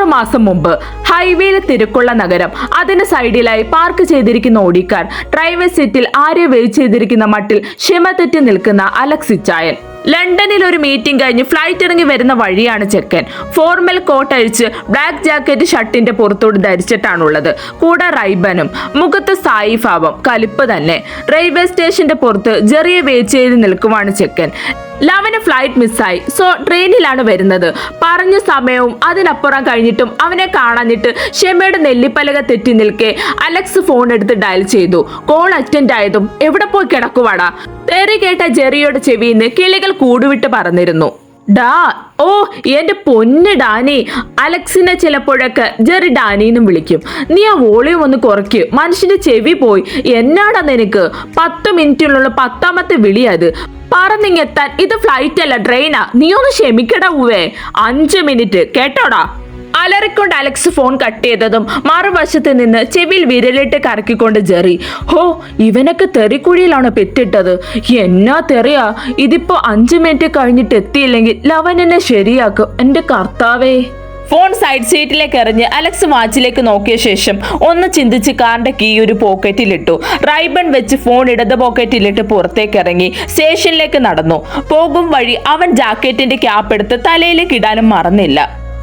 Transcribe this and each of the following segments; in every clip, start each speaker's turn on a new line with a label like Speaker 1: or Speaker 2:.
Speaker 1: 6 മാസം മുമ്പ് ഹൈവേയിൽ തിരക്കുള്ള നഗരം. അതിന് സൈഡിലായി പാർക്ക് ചെയ്തിരിക്കുന്ന ഓടിക്കാർ. ഡ്രൈവർ സീറ്റിൽ ആരെയോ വെയിറ്റ് ചെയ്തിരിക്കുന്ന മട്ടിൽ ക്ഷമ തെറ്റി നിൽക്കുന്ന അലക്സ് ഇച്ചായൻ. ലണ്ടനിൽ ഒരു മീറ്റിംഗ് കഴിഞ്ഞ് ഫ്ലൈറ്റ് ഇറങ്ങി വരുന്ന വഴിയാണ് ചെക്കൻ. ഫോർമൽ കോട്ട് അഴിച്ച് ബ്ലാക്ക് ജാക്കറ്റ് ഷർട്ടിന്റെ പുറത്തോട് ധരിച്ചിട്ടാണുള്ളത്. കൂടെ റൈബനും. മുഖത്ത് സായി ഭാവം, കലിപ്പ് തന്നെ. റെയിൽവേ സ്റ്റേഷന്റെ പുറത്ത് ജെറിയെ വെയിറ്റ് ചെയ്ത് നിൽക്കുവാണ് ചെക്കൻ. ലവന് ഫ്ലൈറ്റ് മിസ്സായി, സോ ട്രെയിനിലാണ് വരുന്നത്. പറഞ്ഞ സമയവും അതിനപ്പുറം കഴിഞ്ഞിട്ടും അവനെ കാണാഞ്ഞിട്ട് ക്ഷമയുടെ നെല്ലിപ്പലക തെറ്റി നിൽക്കെ അലക്സ് ഫോൺ എടുത്ത് ഡയൽ ചെയ്തു. കോൾ അറ്റൻഡ് ആയതും എവിടെ പോയി കിടക്കുവാടാ? തെറി കേട്ട ജെറിയുടെ ചെവിന്ന് കിളികൾ കൂടുവിട്ട് പറഞ്ഞിരുന്നു. ഡാ, ഓ എന്റെ പൊന്ന് ഡാനി. അലക്സിനെ ചിലപ്പോഴൊക്കെ ജെറി ഡാനിന്നും വിളിക്കും. നീ ആ വോളിയം ഒന്ന് കുറയ്ക്ക്, മനുഷ്യന്റെ ചെവി പോയി. എന്നാടാ നിനക്ക്? 10 മിനിറ്റിനുള്ള 10ാമത്തെ വിളിയത്. പറഞ്ഞിങ്ങെത്താൻ ഇത് ഫ്ലൈറ്റ് അല്ല, ട്രെയിനാ. നീ ഒന്ന് ക്ഷമിക്കടാ ഉവേ. 5 മിനിറ്റ് കേട്ടോടാ. അലറിക്കൊണ്ട് അലക്സ് ഫോൺ കട്ട് ചെയ്തതും മറുവശത്ത് നിന്ന് ചെവിയിൽ വിരലിട്ട് കറക്കിക്കൊണ്ട് ജെറി. ഹോ, ഇവനൊക്കെ തെറിക്കുഴിയിലാണ് പെറ്റിട്ടത്. എന്നാ തെറിയാ ഇതിപ്പോ. 5 മിനിറ്റ് കഴിഞ്ഞിട്ട് എത്തിയില്ലെങ്കിൽ ലവൻ എന്നെ ശരിയാക്കും. എന്റെ കർത്താവേ. ഫോൺ സൈഡ് സീറ്റിലേക്ക് എറിഞ്ഞ് അലക്സ് വാച്ചിലേക്ക് നോക്കിയ ശേഷം ഒന്ന് ചിന്തിച്ച് കാറിന്റെ കീ ഒരു പോക്കറ്റിലിട്ടു. റൈബൺ വെച്ച് ഫോൺ ഇടത് പോക്കറ്റിലിട്ട് പുറത്തേക്ക് ഇറങ്ങി സ്റ്റേഷനിലേക്ക് നടന്നു. പോകും വഴി അവൻ ജാക്കറ്റിന്റെ ക്യാപ്പ് എടുത്ത് തലയിലേക്ക് ഇടാനും മറന്നില്ല.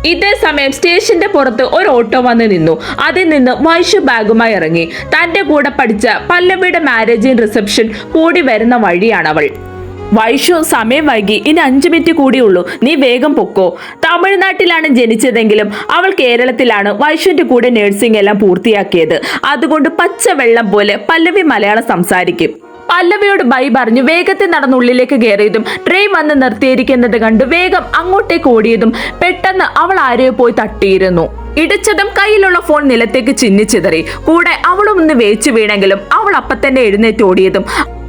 Speaker 1: ഇതേ സമയം സ്റ്റേഷന്റെ പുറത്ത് ഒരു ഓട്ടോ വന്ന് നിന്നു. അതിൽ നിന്ന് വൈഷു ബാഗുമായി ഇറങ്ങി. തന്റെ കൂടെ പഠിച്ച പല്ലവിയുടെ മാരേജിന് റിസപ്ഷൻ കൂടി വരുന്ന വഴിയാണവൾ. വൈഷു, സമയം വൈകി, ഇനി 5 മിനിറ്റ് കൂടിയുള്ളൂ, നീ വേഗം പൊക്കോ. തമിഴ്നാട്ടിലാണ് ജനിച്ചതെങ്കിലും അവൾ കേരളത്തിലാണ് വൈഷുവിന്റെ കൂടെ നഴ്സിംഗ് എല്ലാം പൂർത്തിയാക്കിയത്. അതുകൊണ്ട് പച്ചവെള്ളം പോലെ പല്ലവി മലയാളം സംസാരിക്കും. പല്ലവിയോട് ബൈ പറഞ്ഞു വേഗത്തിൽ നടന്നുള്ളിലേക്ക് കയറിയതും ട്രെയിൻ വന്ന് നിർത്തിയിരിക്കുന്നത് കണ്ട് വേഗം അങ്ങോട്ടേക്ക് ഓടിയതും പെട്ടെന്ന് അവൾ ആരെയോ പോയി തട്ടിയിരുന്നു. ഇടിച്ചതും കയ്യിലുള്ള ഫോൺ നിലത്തേക്ക് ചിന്നിച്ചിതറി. കൂടെ അവളും ഒന്ന് വേച്ചു വീണെങ്കിലും അവൾ അപ്പം തന്നെ എഴുന്നേറ്റ് ഓടിയതും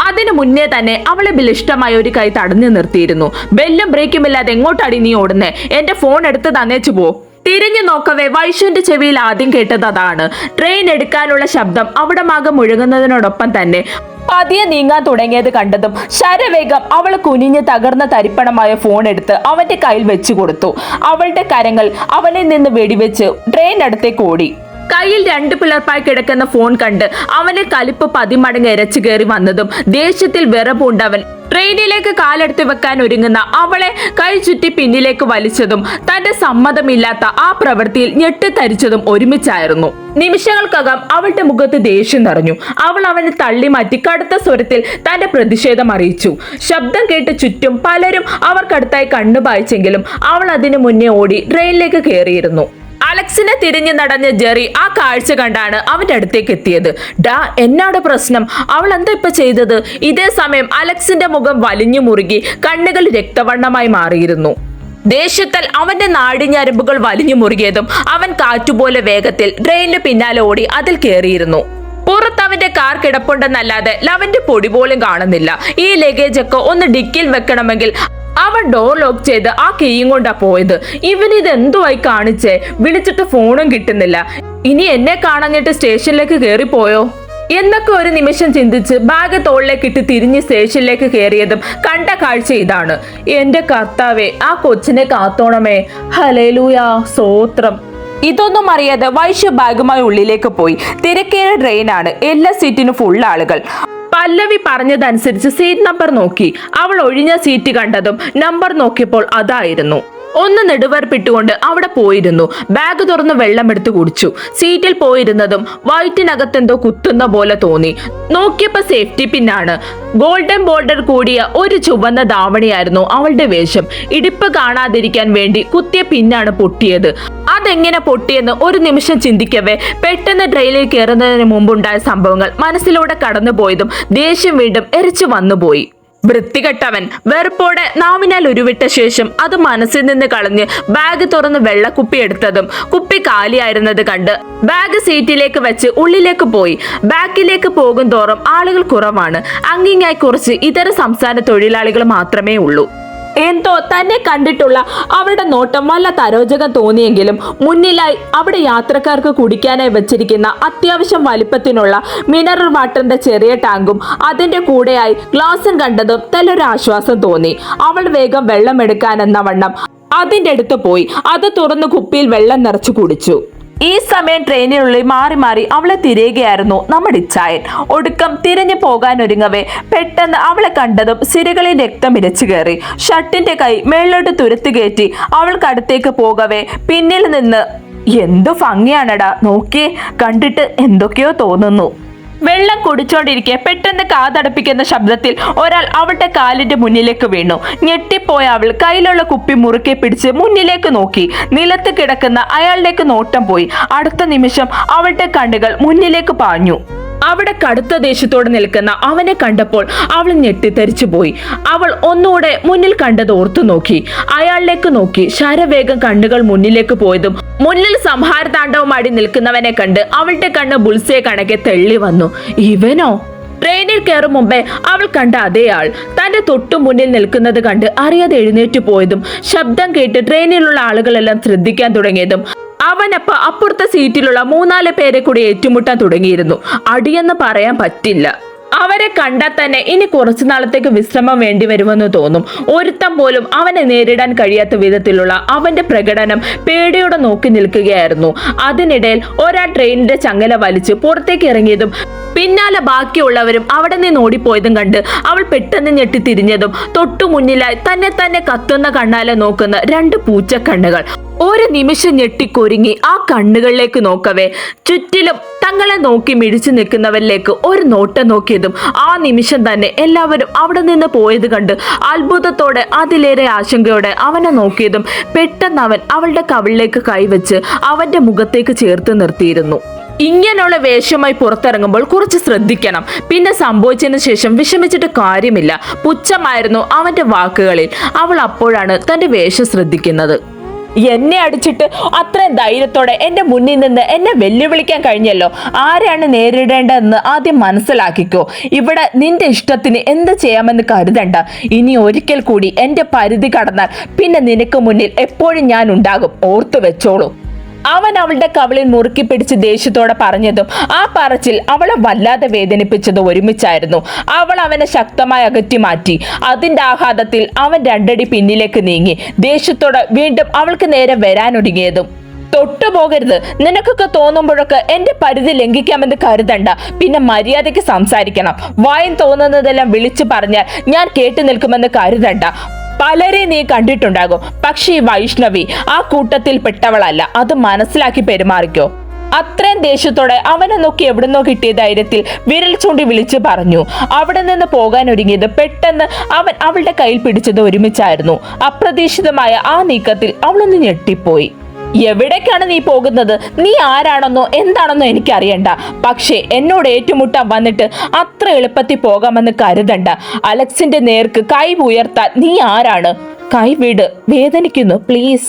Speaker 1: അതിനു മുന്നേ തന്നെ അവളെ ബലിഷ്ടമായ ഒരു കൈ തടഞ്ഞു നിർത്തിയിരുന്നു. ബെല്ലും ബ്രേക്കും ഇല്ലാതെ എങ്ങോട്ടാടി നീ ഓടുന്നേ? എന്റെ ഫോൺ എടുത്ത് തന്നേച്ചു പോ. തിരിഞ്ഞു നോക്കവേ വൈഷുവിന്റെ ചെവിയിൽ ആദ്യം കേട്ടത് അതാണ്. ട്രെയിൻ എടുക്കാനുള്ള ശബ്ദം അവിടെ മാകെ മുഴുകുന്നതിനോടൊപ്പം തന്നെ പതിയെ നീങ്ങാൻ തുടങ്ങിയത് കണ്ടതും ശരവേഗം അവൾ കുനിഞ്ഞ് തകർന്ന തരിപ്പണമായ ഫോൺ എടുത്ത് അവന്റെ കയ്യിൽ വെച്ചു കൊടുത്തു. അവളുടെ കരങ്ങൾ അവനിൽ നിന്ന് വെടിവെച്ച് ട്രെയിൻ അടുത്തേക്ക് ഓടി. കയ്യിൽ 2 പിളർപ്പായി കിടക്കുന്ന ഫോൺ കണ്ട് അവന്റെ കലിപ്പ് 10 മടങ്ങ് ഇരച്ചു കയറി വന്നതും ദേഷ്യത്തിൽ വിറപൂണ്ടവൻ ട്രെയിനിലേക്ക് കാലെടുത്ത് വെക്കാൻ ഒരുങ്ങുന്ന അവളെ കൈ ചുറ്റി പിന്നിലേക്ക് വലിച്ചതും തന്റെ സമ്മതമില്ലാത്ത ആ പ്രവൃത്തിയിൽ ഞെട്ടിത്തരിച്ചതും ഒരുമിച്ചായിരുന്നു. നിമിഷങ്ങൾക്കകം അവളുടെ മുഖത്ത് ദേഷ്യം നിറഞ്ഞു. അവൾ അവനെ തള്ളി മാറ്റി കടുത്ത സ്വരത്തിൽ തന്റെ പ്രതിഷേധം അറിയിച്ചു. ശബ്ദം കേട്ട് ചുറ്റും പലരും അവർക്കടുത്തായി കണ്ണുപായിച്ചെങ്കിലും അവൾ അതിനു മുന്നേ ഓടി ട്രെയിനിലേക്ക് കയറിയിരുന്നു. അലക്സിനെ തിരിഞ്ഞു നടഞ്ഞ ജെറി ആ കാഴ്ച കണ്ടാണ് അവന്റെ അടുത്തേക്ക് എത്തിയത്. ഡാ, എന്നാണ് പ്രശ്നം? അവൾ എന്താ ഇപ്പൊ ചെയ്തത്? ഇതേ സമയം അലക്സിന്റെ മുഖം വലിഞ്ഞു മുറുകി കണ്ണുകൾ രക്തവർണ്ണമായി മാറിയിരുന്നു. ദേഷ്യത്തിൽ അവന്റെ നാടിഞ്ഞരമ്പുകൾ വലിഞ്ഞു മുറുകിയതും അവൻ കാറ്റുപോലെ വേഗത്തിൽ ട്രെയിനിന് പിന്നാലെ ഓടി അതിൽ കയറിയിരുന്നു. പുറത്ത് അവന്റെ കാർ കിടപ്പുണ്ടെന്നല്ലാതെ ലവന്റെ പൊടി പോലും കാണുന്നില്ല. ഈ ലഗേജ് ഒക്കെ ഒന്ന് ഡിക്കിൽ വെക്കണമെങ്കിൽ അവൻ ഡോർ ലോക്ക് ചെയ്ത് ആ കീയും കൊണ്ടാ പോയത്. ഇവനിത് എന്തുവായി കാണിച്ചേ? വിളിച്ചിട്ട് ഫോണും കിട്ടുന്നില്ല. ഇനി എന്നെ കാണാഞ്ഞിട്ട് സ്റ്റേഷനിലേക്ക് കയറിപ്പോയോ എന്നൊക്കെ ഒരു നിമിഷം ചിന്തിച്ച് ബാഗ് തോളിലേക്ക് ഇട്ട് തിരിഞ്ഞ് സ്റ്റേഷനിലേക്ക് കയറിയതും കണ്ട കാഴ്ച ഇതാണ്. എന്റെ കർത്താവേ, ആ കൊച്ചിനെ കാത്തോണമേ. ഹല്ലേലൂയ, സ്തോത്രം. ഇതൊന്നും അറിയാതെ വൈഷു ബാഗുമായി ഉള്ളിലേക്ക് പോയി. തിരക്കേറിയ ട്രെയിനാണ്, എല്ലാ സീറ്റിനും ഫുൾ ആളുകൾ. പല്ലവി പറഞ്ഞതനുസരിച്ച് സീറ്റ് നമ്പർ നോക്കി. അവൾ ഒഴിഞ്ഞ സീറ്റ് കണ്ടതും നമ്പർ നോക്കിയപ്പോൾ അതായിരുന്നു. ഒന്ന് നെടുവേർപ്പിട്ടുകൊണ്ട് അവിടെ പോയിരുന്നു. ബാഗ് തുറന്ന് വെള്ളമെടുത്ത് കുടിച്ചു. സീറ്റിൽ പോയിരുന്നതും വയറ്റിനകത്തെന്തോ കുത്തുന്ന പോലെ തോന്നി. നോക്കിയപ്പോ സേഫ്റ്റി പിന്നാണ്. ഗോൾഡൻ ബോർഡർ കൂടിയ ഒരു ചുവന്ന ധാവണിയായിരുന്നു അവളുടെ വേഷം. ഇടിപ്പ് കാണാതിരിക്കാൻ വേണ്ടി കുത്തിയ പിന്നാണ് പൊട്ടിയത്. അതെങ്ങനെ പൊട്ടിയെന്ന് ഒരു നിമിഷം ചിന്തിക്കവേ പെട്ടെന്ന് ട്രെയിനിൽ കയറുന്നതിന് മുമ്പുണ്ടായ സംഭവങ്ങൾ മനസ്സിലൂടെ കടന്നുപോയതും ദേഷ്യം വീണ്ടും എരിച്ചു വന്നുപോയി. വൃത്തികെട്ടവൻ. വെറുപ്പോടെ നാവിനാൽ ഉരുവിട്ട ശേഷം അത് മനസ്സിൽ നിന്ന് കളഞ്ഞ് ബാഗ് തുറന്ന് വെള്ളക്കുപ്പി എടുത്തതും കുപ്പി കാലിയായിരുന്നത് കണ്ട് ബാഗ് സീറ്റിലേക്ക് വെച്ച് ഉള്ളിലേക്ക് പോയി. ബാക്കിലേക്ക് പോകും തോറും ആളുകൾ കുറവാണ്. അങ്ങിങ്ങായി കുറച്ച് ഇതര സംസ്ഥാന തൊഴിലാളികൾ മാത്രമേ ഉള്ളൂ. എന്തോ തന്നെ കണ്ടിട്ടുള്ള അവരുടെ നോട്ടം വല്ല തരോജകം തോന്നിയെങ്കിലും മുന്നിലായി അവിടെ യാത്രക്കാർക്ക് കുടിക്കാനായി വെച്ചിരിക്കുന്ന അത്യാവശ്യം വലിപ്പത്തിനുള്ള മിനറൽ വാട്ടറിന്റെ ചെറിയ ടാങ്കും അതിന്റെ കൂടെയായി ഗ്ലാസും കണ്ടതും നല്ലൊരു ആശ്വാസം തോന്നി. അവൾ വേഗം വെള്ളം എടുക്കാനെന്ന വണ്ണം അതിന്റെ അടുത്ത് പോയി അത് തുറന്ന് കുപ്പിയിൽ വെള്ളം നിറച്ചു കുടിച്ചു. ഈ സമയം ട്രെയിനിനുള്ളിൽ മാറി മാറി അവളെ തിരയുകയായിരുന്നു നമ്മുടെ ഇച്ചായൻ. ഒടുക്കം തിരിഞ്ഞു പോകാനൊരുങ്ങവേ പെട്ടെന്ന് അവളെ കണ്ടതും സിരകളിൽ രക്തം ഇരച്ചു കയറി. ഷർട്ടിന്റെ കൈ മേളിലോട്ട് തുരുത്തു കയറ്റി അവൾക്കടുത്തേക്ക് പോകവേ പിന്നിൽ നിന്ന് എന്തു ഭംഗിയാണടാ, നോക്കിയേ, കണ്ടിട്ട് എന്തൊക്കെയോ തോന്നുന്നു. വെള്ളം കുടിച്ചോണ്ടിരിക്കെ പെട്ടെന്ന് കാതടപ്പിക്കുന്ന ശബ്ദത്തിൽ ഒരാൾ അവളുടെ കാലിന്റെ മുന്നിലേക്ക് വീണു. ഞെട്ടിപ്പോയ അവൾ കയ്യിലുള്ള കുപ്പി മുറുക്കെ പിടിച്ച് മുന്നിലേക്ക് നോക്കി. നിലത്ത് കിടക്കുന്ന അയാളിലേക്ക് നോട്ടം പോയി. അടുത്ത നിമിഷം അവളുടെ കണ്ണുകൾ മുന്നിലേക്ക് പാഞ്ഞു. അവിടെ കടുത്ത ദേഷ്യത്തോടെ നിൽക്കുന്ന അവനെ കണ്ടപ്പോൾ അവൾ ഞെട്ടിത്തെറിച്ചു പോയി. അവൾ ഒന്നുകൂടെ മുന്നിൽ കണ്ടത് ഓർത്തു നോക്കി. അയാളിലേക്ക് നോക്കി. ശരവേഗം കണ്ണുകൾ മുന്നിലേക്ക് പോയതും മുന്നിൽ സംഹാരതാണ്ഡവമാടി നിൽക്കുന്നവനെ കണ്ട് അവളുടെ കണ്ണ് ബുൾസയെ കണക്കെ തെള്ളി വന്നു. ഇവനോ? ട്രെയിനിൽ കയറും മുമ്പേ അവൾ കണ്ട അതേ ആൾ തന്റെ തൊട്ടു മുന്നിൽ നിൽക്കുന്നത് കണ്ട് അറിയാതെ എഴുന്നേറ്റ് പോയതും ശബ്ദം കേട്ട് ട്രെയിനിലുള്ള ആളുകളെല്ലാം ശ്രദ്ധിക്കാൻ തുടങ്ങിയതും അവനപ്പ അപ്പുറത്തെ സീറ്റിലുള്ള 3-4 പേരെ കൂടി ഏറ്റുമുട്ടാൻ തുടങ്ങിയിരുന്നു. അടിയെന്ന് പറയാൻ പറ്റില്ല. അവരെ കണ്ടാൽ തന്നെ ഇനി കുറച്ചു നാളത്തേക്ക് വിശ്രമം വേണ്ടി വരുമെന്ന് തോന്നും. ഒരുത്തം പോലും അവനെ നേരിടാൻ കഴിയാത്ത വിധത്തിലുള്ള അവന്റെ പ്രകടനം പേടിയോടെ നോക്കി നിൽക്കുകയായിരുന്നു. അതിനിടയിൽ ഒരാൾ ട്രെയിനിന്റെ ചങ്ങല വലിച്ച് പുറത്തേക്ക് ഇറങ്ങിയതും പിന്നാലെ ബാക്കിയുള്ളവരും അവിടെ നിന്ന് ഓടിപ്പോയതും കണ്ട് അവൾ പെട്ടെന്ന് ഞെട്ടി തിരിഞ്ഞതും തൊട്ടു മുന്നിലായി തന്നെ കത്തുന്ന കണ്ണാലെ നോക്കുന്ന 2 പൂച്ചക്കണ്ണുകൾ. ഒരു നിമിഷം ഞെട്ടിക്കൊരുങ്ങി ആ കണ്ണുകളിലേക്ക് നോക്കവേ ചുറ്റിലും തങ്ങളെ നോക്കി മിഴിച്ചു നിൽക്കുന്നവരിലേക്ക് ഒരു നോട്ടം നോക്കിയതും ആ നിമിഷം തന്നെ എല്ലാവരും അവിടെ നിന്ന് പോയത് കണ്ട് അത്ഭുതത്തോടെ അതിലേറെ ആശങ്കയോടെ അവനെ നോക്കിയതും പെട്ടെന്ന് അവൻ അവളുടെ കവിളിലേക്ക് കൈവച്ച് അവന്റെ മുഖത്തേക്ക് ചേർത്ത് നിർത്തിയിരുന്നു. ഇങ്ങനെയുള്ള വേഷമായി പുറത്തിറങ്ങുമ്പോൾ കുറച്ച് ശ്രദ്ധിക്കണം. പിന്നെ സംഭവിച്ചതിന് ശേഷം വിഷമിച്ചിട്ട് കാര്യമില്ല. പുച്ഛമായിരുന്നു അവന്റെ വാക്കുകളിൽ. അവൾ അപ്പോഴാണ് തന്റെ വേഷം ശ്രദ്ധിക്കുന്നത്. എന്നെ അടിച്ചിട്ട് അത്രയും ധൈര്യത്തോടെ എന്റെ മുന്നിൽ നിന്ന് എന്നെ വെല്ലുവിളിക്കാൻ കഴിഞ്ഞല്ലോ. ആരാണ് നേരിടേണ്ടതെന്ന് ആദ്യം മനസ്സിലാക്കിക്കോ. ഇവിടെ നിന്റെ ഇഷ്ടത്തിന് എന്ത് ചെയ്യാമെന്ന് കരുതണ്ട. ഇനി ഒരിക്കൽ കൂടി എന്റെ പരിധി കടന്നാൽ പിന്നെ നിനക്ക് മുന്നിൽ എപ്പോഴും ഞാൻ ഉണ്ടാകും, ഓർത്തു വെച്ചോളൂ. അവൻ അവളുടെ കവിളിൽ മുറുക്കി പിടിച്ച് ദേഷ്യത്തോടെ പറഞ്ഞതും ആ പറച്ചിൽ അവളെ വല്ലാതെ വേദനിപ്പിച്ചത് ഒരുമിച്ചായിരുന്നു. അവൾ അവനെ ശക്തമായി അകറ്റി മാറ്റി. അതിന്റെ ആഘാതത്തിൽ അവൻ 2 അടി പിന്നിലേക്ക് നീങ്ങി. ദേഷ്യത്തോടെ വീണ്ടും അവൾക്ക് നേരെ വരാനൊരുങ്ങിയതും തൊട്ടുപോകരുത്. നിനക്കൊക്കെ തോന്നുമ്പോഴൊക്കെ എന്റെ പരിധി ലംഘിക്കാമെന്ന് കരുതണ്ട. പിന്നെ മര്യാദയ്ക്ക് സംസാരിക്കണം. വായും തോന്നുന്നതെല്ലാം വിളിച്ചു പറഞ്ഞാൽ ഞാൻ കേട്ടു നിൽക്കുമെന്ന് കരുതണ്ട. പലരെ നീ കണ്ടിട്ടുണ്ടാകും, പക്ഷേ ഈ വൈഷ്ണവി ആ കൂട്ടത്തിൽ പെട്ടവളല്ല. അത് മനസ്സിലാക്കി പെരുമാറിക്കോ. അത്രയും ദേഷ്യത്തോടെ അവനെ നോക്കി എവിടുന്നോ കിട്ടിയ ധൈര്യത്തിൽ വിരൽ ചൂണ്ടി വിളിച്ചു പറഞ്ഞു. അവിടെ നിന്ന് പോകാൻ ഒരുങ്ങിയത് പെട്ടെന്ന് അവൻ അവളുടെ കയ്യിൽ പിടിച്ചത് ഒരുമിച്ചായിരുന്നു. അപ്രതീക്ഷിതമായ ആ നീക്കത്തിൽ അവളൊന്ന് ഞെട്ടിപ്പോയി. എവിടേക്കാണ് നീ പോകുന്നത്? നീ ആരാണെന്നോ എന്താണെന്നോ എനിക്കറിയണ്ട. പക്ഷേ എന്നോട് ഏറ്റുമുട്ടാൻ വന്നിട്ട് അത്ര എളുപ്പത്തിൽ പോകാമെന്ന് കരുതണ്ട. അലക്സിന്റെ നേർക്ക് കൈ ഉയർത്താൻ നീ ആരാണ്? കൈവിട്, വേദനിക്കുന്നു, പ്ലീസ്.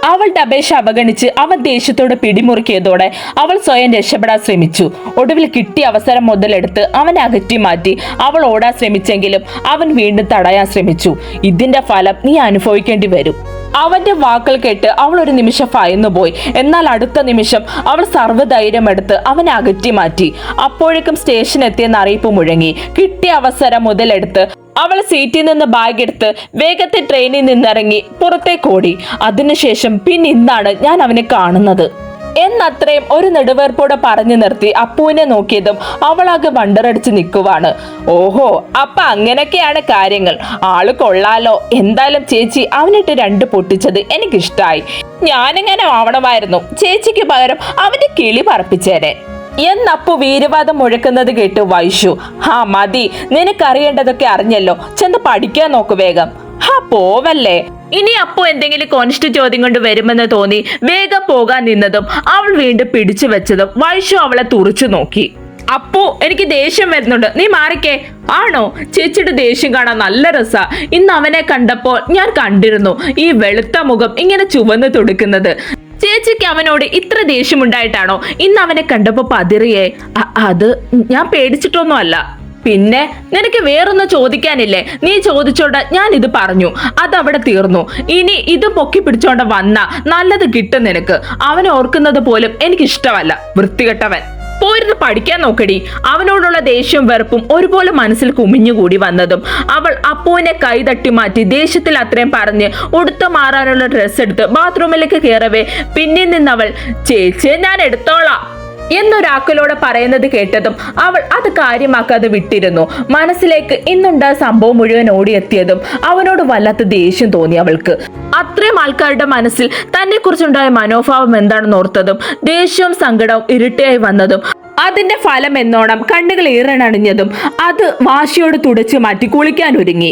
Speaker 1: അവളുടെ അപേക്ഷ അവഗണിച്ച് അവൻ ദേഷ്യത്തോടെ പിടിമുറുക്കിയതോടെ അവൾ സ്വയം രക്ഷപ്പെടാൻ ശ്രമിച്ചു. ഒടുവിൽ കിട്ടിയ അവസരം മുതലെടുത്ത് അവനെ അകറ്റി മാറ്റി അവൾ ഓടാൻ ശ്രമിച്ചെങ്കിലും അവൻ വീണ്ടും തടയാൻ ശ്രമിച്ചു. ഇതിന്റെ ഫലം നീ അനുഭവിക്കേണ്ടി വരും. അവന്റെ വാക്കുകൾ കേട്ട് അവൾ ഒരു നിമിഷം ഭയന്നുപോയി. എന്നാൽ അടുത്ത നിമിഷം അവൾ സർവ്വധൈര്യം എടുത്ത് അവനെ അകറ്റി മാറ്റി. അപ്പോഴേക്കും സ്റ്റേഷൻ എത്തിയെന്ന് അറിയിപ്പ് മുഴങ്ങി. കിട്ടിയ അവസരം മുതലെടുത്ത് അവൾ സീറ്റിൽ നിന്ന് ബാഗ് എടുത്ത് വേഗത്തിൽ ട്രെയിനിൽ നിന്നിറങ്ങി പുറത്തേക്കോടി. അതിനുശേഷം ഇന്നാണ് ഞാൻ അവനെ കാണുന്നത് എന്നത്രയും ഒരു നെടുവേർപ്പോടെ പറഞ്ഞു നിർത്തി അപ്പുവിനെ നോക്കിയതും അവളാകെ വണ്ടറടിച്ച് നിൽക്കുവാണ്. ഓഹോ, അപ്പൊ അങ്ങനെയൊക്കെയാണ് കാര്യങ്ങൾ. ആള് കൊള്ളാലോ. എന്തായാലും ചേച്ചി അവനിട്ട് 2 പൊട്ടിച്ചത് എനിക്കിഷ്ടായി. ഞാനിങ്ങനെ ആവണമായിരുന്നു. ചേച്ചിക്ക് പകരം അവന്റെ കിളി പറപ്പിച്ചേരെ എന്നപ്പു വീരവാദം മുഴക്കുന്നത് കേട്ട് വൈഷു, ഹാ മതി, നിനക്കറിയേണ്ടതൊക്കെ അറിഞ്ഞല്ലോ, ചെന്ന് പഠിക്കാൻ നോക്കു വേഗം. ഹാ പോവല്ലേ. ഇനി അപ്പു എന്തെങ്കിലും കോൺസ്റ്റ് ചോദ്യം കൊണ്ട് വരുമെന്ന് തോന്നി വേഗം പോകാൻ നിന്നതും അവൾ വീണ്ടും പിടിച്ചു വെച്ചതും വൈഷു അവളെ തുറച്ചു നോക്കി. അപ്പു, എനിക്ക് ദേഷ്യം വരുന്നുണ്ട്, നീ മാറിക്കേ. ആണോ? ചേച്ചിയുടെ ദേഷ്യം കാണാൻ നല്ല രസാ. ഇന്ന് അവനെ കണ്ടപ്പോൾ ഞാൻ കണ്ടിരുന്നു ഈ വെളുത്ത മുഖം ഇങ്ങനെ ചുവന്ന് തുടുക്കുന്നത്. ചേച്ചിക്ക് അവനോട് ഇത്ര ദേഷ്യമുണ്ടായിട്ടാണോ ഇന്ന് അവനെ കണ്ടപ്പോ പതിറിയേ? അത് ഞാൻ പേടിച്ചിട്ടൊന്നും അല്ല. പിന്നെ നിനക്ക് വേറൊന്നും ചോദിക്കാനില്ലേ? നീ ചോദിച്ചോണ്ട് ഞാൻ ഇത് പറഞ്ഞു, അതവിടെ തീർന്നു. ഇനി ഇത് പൊക്കി പിടിച്ചോണ്ട് വന്ന നല്ലത് കിട്ടും നിനക്ക്. അവനെ ഓർക്കുന്നത് പോലും എനിക്കിഷ്ടമല്ല, വൃത്തികെട്ടവൻ. പോയിരുന്ന് പഠിക്കാൻ നോക്കടി. അവനോടുള്ള ദേഷ്യം വെറുപ്പും ഒരുപോലെ മനസ്സിൽ കുമിഞ്ഞുകൂടി വന്നതും അവൾ അപ്പുവിനെ കൈ തട്ടി മാറ്റി ദേഷ്യത്തിൽ അത്രയും പറഞ്ഞ് ഉടുത്തു മാറാനുള്ള ഡ്രസ്സ് എടുത്ത് ബാത്റൂമിലേക്ക് കയറവേ പിന്നിൽ നിന്നവൾ ചേച്ചി ഞാൻ എടുത്തോളാം എന്നൊരാക്കലോടെ പറയുന്നത് കേട്ടതും അവൾ അത് കാര്യമാക്കാതെ വിട്ടിരുന്നു. മനസ്സിലേക്ക് ഇന്നുണ്ടായ സംഭവം മുഴുവൻ ഓടിയെത്തിയതും അവനോട് വല്ലാത്ത ദേഷ്യം തോന്നി അവൾക്ക്. അത്രയും ആൾക്കാരുടെ മനസ്സിൽ തന്നെ കുറിച്ചുണ്ടായ മനോഭാവം എന്താണെന്ന് ഓർത്തതും ദേഷ്യവും സങ്കടവും ഇരട്ടിയായി വന്നതും അതിന്റെ ഫലം എന്നോണം കണ്ണുകൾ ഈറനണിഞ്ഞതും അത് വാശിയോട് തുടച്ചു മാറ്റി കുളിക്കാൻ ഒരുങ്ങി.